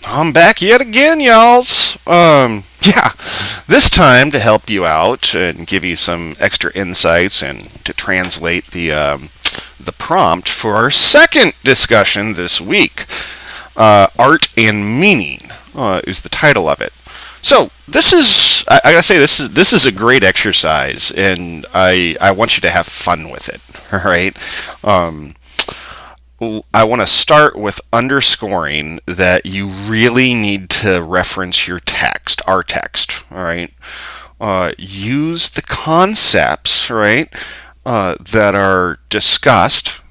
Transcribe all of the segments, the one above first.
I'm back yet again, y'alls. Yeah, this time to help you out and give you some extra insights and to translate the prompt for our second discussion this week. Art and meaning is the title of it. So this is, I gotta say, this is a great exercise, and I want you to have fun with it. All right. Um, I want to start with underscoring that you really need to reference your text, our text, all right? Use the concepts, right, that are discussed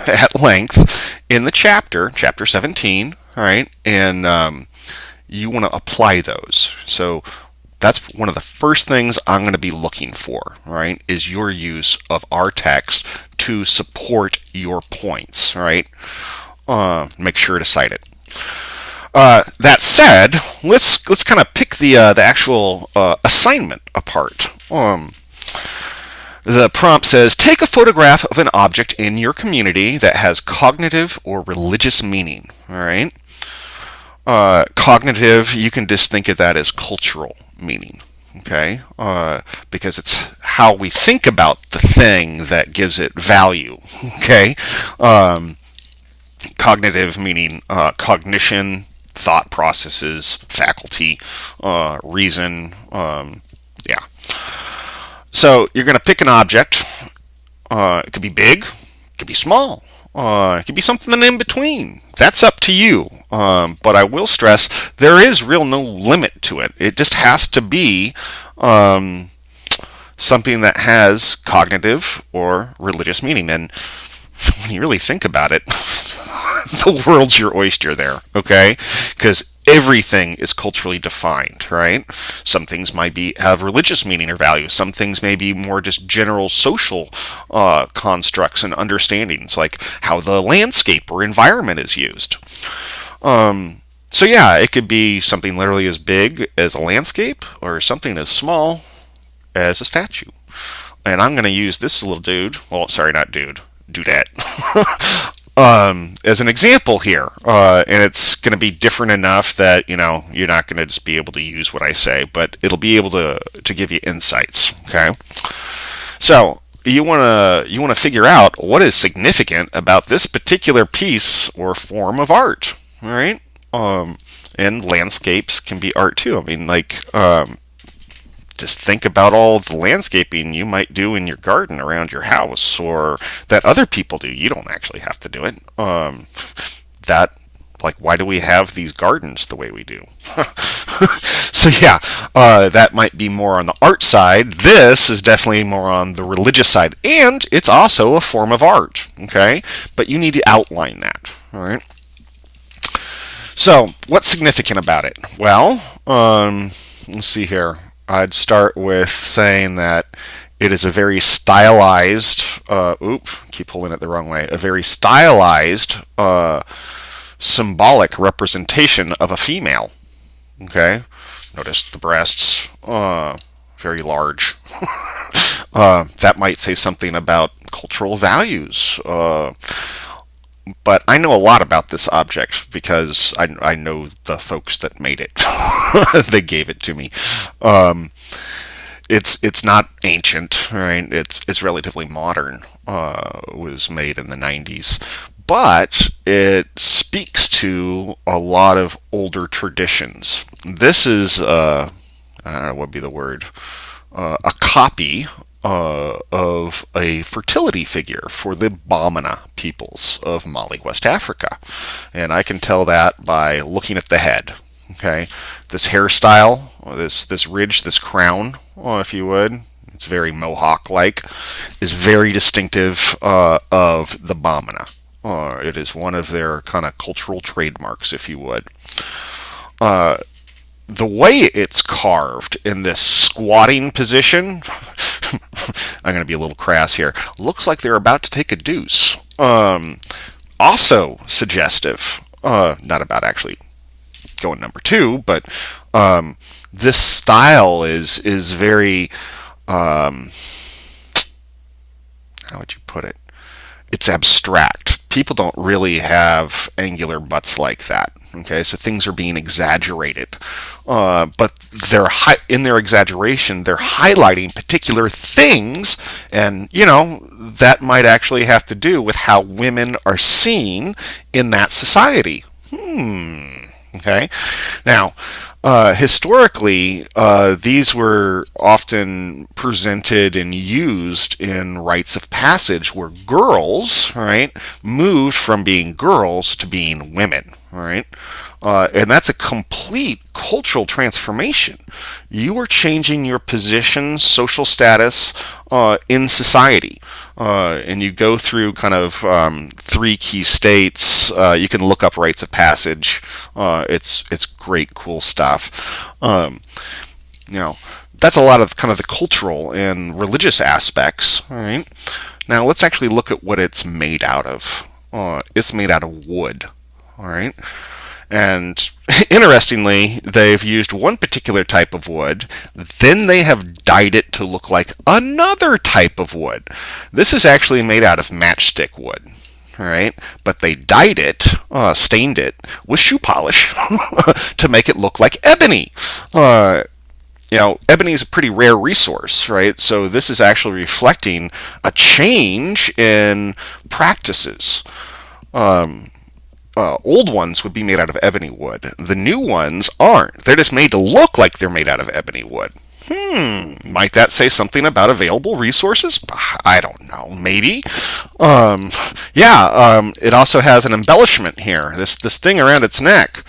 at length in the chapter 17, all right? And you want to apply those. So that's one of the first things I'm going to be looking for, all right, is your use of our text to support your points, all right? Make sure to cite it. That said, let's kind of pick the actual assignment apart. The prompt says, take a photograph of an object in your community that has cognitive or religious meaning, all right? Cognitive, you can just think of that as cultural meaning, okay? Because it's how we think about the thing that gives it value, okay? Cognitive meaning cognition, thought processes, faculty, reason, yeah. So you're going to pick an object. It could be big, it could be small, it could be something in between. That's up to you. But I will stress there is real no limit to it. It just has to be something that has cognitive or religious meaning. And when you really think about it, the world's your oyster there, okay? Because everything is culturally defined, right? Some things might have religious meaning or value. Some things may be more just general social constructs and understandings, like how the landscape or environment is used. So yeah, it could be something literally as big as a landscape or something as small as a statue. And I'm going to use this little dude. Well, sorry, not dude. Dudette. As an example here, and it's going to be different enough that you're not going to just be able to use what I say, but it'll be able to give you insights. Okay, so you want to figure out what is significant about this particular piece or form of art. All right, and landscapes can be art too. I mean, like. Just think about all the landscaping you might do in your garden around your house or that other people do. You don't actually have to do it. Why do we have these gardens the way we do? So yeah, that might be more on the art side. This is definitely more on the religious side, and it's also a form of art, okay? But you need to outline that, all right? So what's significant about it? Well, let's see here. I'd start with saying that it is a very stylized, keep holding it the wrong way, a very stylized, symbolic representation of a female. Okay? Notice the breasts, very large. That might say something about cultural values. But I know a lot about this object because I know the folks that made it. They gave it to me. It's not ancient, right? It's relatively modern. It was made in the 90s, but it speaks to a lot of older traditions. This is I don't know what would be the word, a copy of a fertility figure for the Bamana peoples of Mali, West Africa. And I can tell that by looking at the head. Okay, this hairstyle, this ridge, this crown, if you would, it's very Mohawk-like, is very distinctive of the Bamana. It is one of their kind of cultural trademarks, if you would. The way it's carved in this squatting position, I'm going to be a little crass here, looks like they're about to take a deuce. Also suggestive, not about actually going number two, but this style is very, how would you put it? it's abstract. People don't really have angular butts like that. Okay, so things are being exaggerated, but in their exaggeration, they're highlighting particular things, and that might actually have to do with how women are seen in that society. Okay, now historically, these were often presented and used in rites of passage where girls, right, moved from being girls to being women, right? And that's a complete cultural transformation. You are changing your position, social status in society. And you go through kind of three key states. You can look up rites of passage. It's great, cool stuff. That's a lot of kind of the cultural and religious aspects. All right. Now let's actually look at what it's made out of. It's made out of wood. All right. And interestingly, they've used one particular type of wood, then they have dyed it to look like another type of wood. This is actually made out of matchstick wood, all right? But they dyed it, stained it with shoe polish to make it look like ebony. Ebony is a pretty rare resource, right? So this is actually reflecting a change in practices. Old ones would be made out of ebony wood. The new ones aren't. They're just made to look like they're made out of ebony wood. Might that say something about available resources? I don't know. Maybe. It also has an embellishment here. This thing around its neck.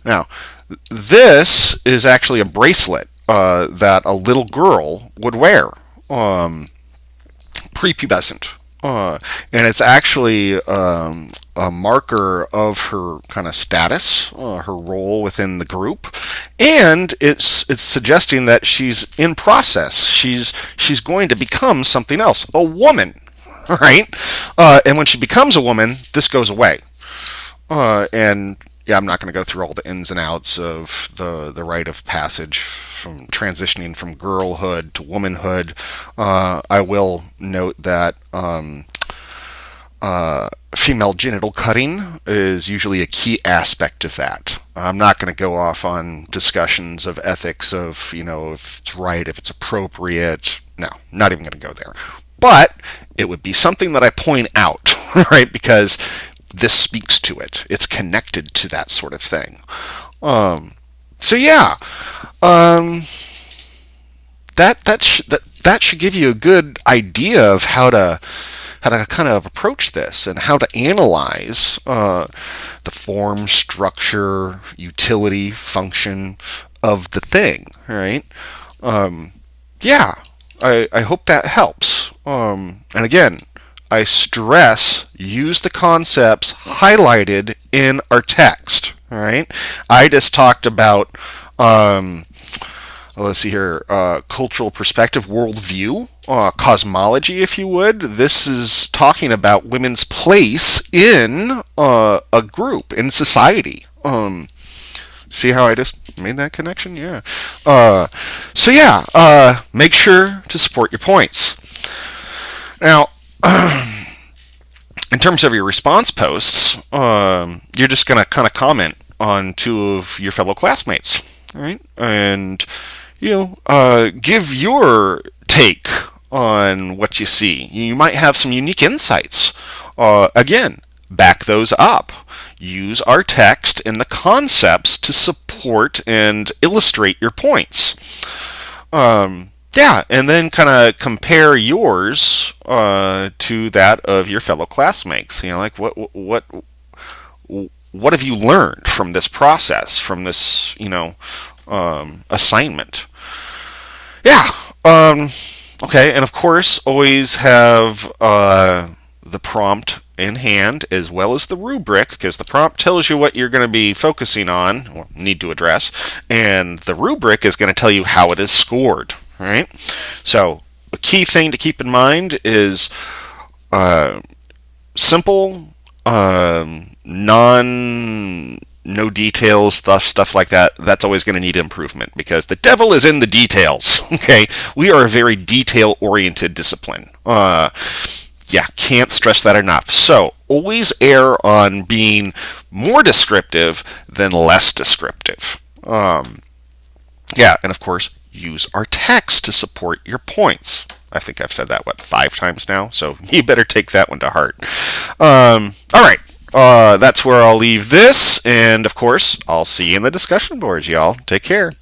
Now, this is actually a bracelet that a little girl would wear, prepubescent. And it's actually a marker of her kind of status, her role within the group, and it's suggesting that she's in process. She's going to become something else, a woman, right? And when she becomes a woman, this goes away. And yeah, I'm not going to go through all the ins and outs of the rite of passage from transitioning from girlhood to womanhood. I will note that female genital cutting is usually a key aspect of that. I'm not going to go off on discussions of ethics of, if it's right, if it's appropriate. No, not even going to go there. But it would be something that I point out, right? Because this speaks to it. It's connected to that sort of thing. That should give you a good idea of how to kind of approach this and how to analyze the form, structure, utility, function of the thing. Right? I hope that helps. And again, I stress, use the concepts highlighted in our text. All right. I just talked about, let's see here, cultural perspective, worldview, cosmology, if you would. This is talking about women's place in a group, in society. See how I just made that connection? Yeah. Make sure to support your points. Now, in terms of your response posts, you're just going to kind of comment on two of your fellow classmates, right? And, give your take on what you see. You might have some unique insights. Again, back those up. Use our text and the concepts to support and illustrate your points. And then kind of compare yours to that of your fellow classmates. Like what have you learned from this process, from this assignment? Okay, and of course, always have the prompt in hand as well as the rubric, because the prompt tells you what you're going to be focusing on or need to address, and the rubric is going to tell you how it is scored. Right? So a key thing to keep in mind is simple, no details, stuff like that. That's always going to need improvement because the devil is in the details. Okay, we are a very detail-oriented discipline. Yeah, can't stress that enough. So always err on being more descriptive than less descriptive. Yeah, and of course, use our text to support your points. I think I've said that, 5 times now? So you better take that one to heart. All right. That's where I'll leave this. And of course, I'll see you in the discussion boards, y'all. Take care.